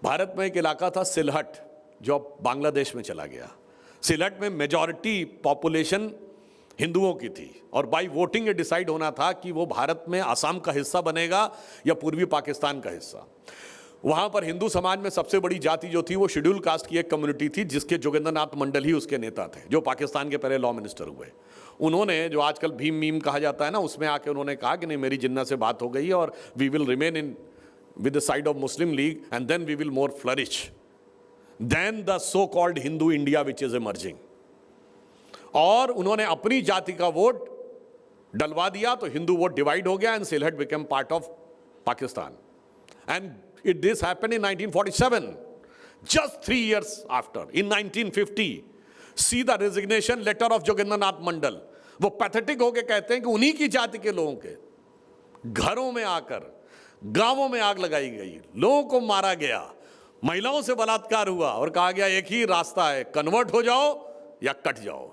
भारत में एक इलाका था सिलहट, जो अब बांग्लादेश में चला गया। सिलहट में मेजॉरिटी पॉपुलेशन हिंदुओं की थी और बाई वोटिंग ये डिसाइड होना था कि वो भारत में आसाम का हिस्सा बनेगा या पूर्वी पाकिस्तान का हिस्सा। वहाँ पर हिंदू समाज में सबसे बड़ी जाति जो थी वो शेड्यूल कास्ट की एक कम्युनिटी थी, जिसके जोगेंद्रनाथ मंडल ही उसके नेता थे, जो पाकिस्तान के पहले लॉ मिनिस्टर हुए। उन्होंने, जो आजकल भीम मीम कहा जाता है ना, उसमें आके उन्होंने कहा कि नहीं, मेरी जिन्ना से बात हो गई है और we will remain in with the side of Muslim League and then we will more flourish than the so called Hindu India which is emerging. और उन्होंने अपनी जाति का वोट डलवा दिया तो हिंदू वोट डिवाइड हो गया and Sylhet became part of Pakistan. And this happened in 1947, just 3 years after. In 1950, see the resignation letter of Jogendranath Mandal. वो पैथेटिक होके कहते हैं कि उन्हीं की जाति के लोगों के घरों में आकर गांवों में आग लगाई गई, लोगों को मारा गया, महिलाओं से बलात्कार हुआ और कहा गया एक ही रास्ता है, कन्वर्ट हो जाओ या कट जाओ।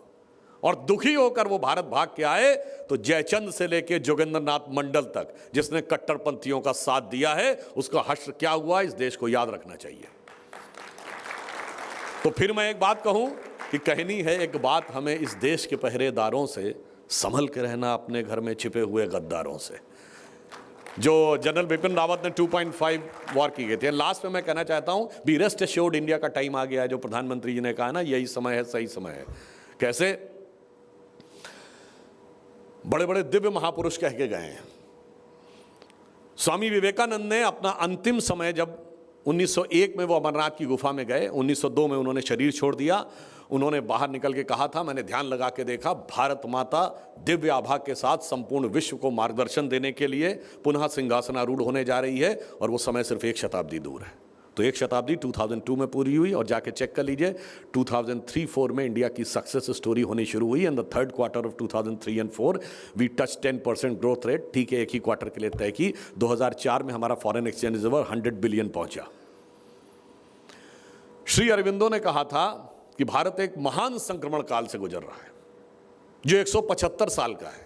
और दुखी होकर वो भारत भाग के आए तो जयचंद से लेके जोगेंद्रनाथ मंडल तक जिसने कट्टरपंथियों का साथ दिया है, उसका हश्र क्या हुआ इस देश को याद रखना चाहिए। तो फिर मैं एक बात कहूं कि कहनी है एक बात हमें इस देश के पहरेदारों से, संभल के रहना अपने घर में छिपे हुए गद्दारों से। जो जनरल बिपिन रावत ने 2.5 वॉर की गई थी। लास्ट में मैं कहना चाहता हूं, बी रेस्ट एश्योर्ड, इंडिया का टाइम आ गया है। जो प्रधानमंत्री जी ने कहा ना, यही समय है, सही समय है। कैसे? बड़े बड़े दिव्य महापुरुष कह के गए हैं। स्वामी विवेकानंद ने अपना अंतिम समय, जब 1901 में वो अमरनाथ की गुफा में गए, 1902 में उन्होंने शरीर छोड़ दिया, उन्होंने बाहर निकल के कहा था, मैंने ध्यान लगा के देखा, भारत माता दिव्य आभा के साथ संपूर्ण विश्व को मार्गदर्शन देने के लिए पुनः सिंहासनारूढ़ होने जा रही है और वो समय सिर्फ 1 शताब्दी दूर है। तो 1 शताब्दी 2002 में पूरी हुई और जाके चेक कर लीजिए 2003-4 में इंडिया की सक्सेस स्टोरी होनी शुरू हुई। And the third quarter of 2003 and 4 we touch 10% growth rate. ठीक है, एक ही क्वार्टर के लिए तय की। 2004 में हमारा फॉरेन एक्सचेंज रिजर्व 100 बिलियन पहुंचा। श्री अरविंदो ने कहा था कि भारत एक महान संक्रमण काल से गुजर रहा है जो 175 साल का है,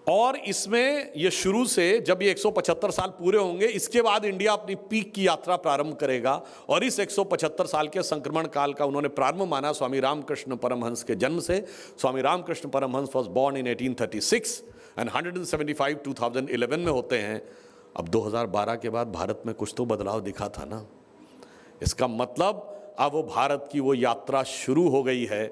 और इसमें ये शुरू से, जब ये 175 साल पूरे होंगे, इसके बाद इंडिया अपनी पीक की यात्रा प्रारंभ करेगा। और इस 175 साल के संक्रमण काल का उन्होंने प्रारंभ माना स्वामी रामकृष्ण परमहंस के जन्म से। Swami Ramakrishna Paramhansa was born in 1836 एंड 175 2011 में होते हैं। अब 2012 के बाद भारत में कुछ तो बदलाव दिखा था ना। इसका मतलब अब वो भारत की वो यात्रा शुरू हो गई है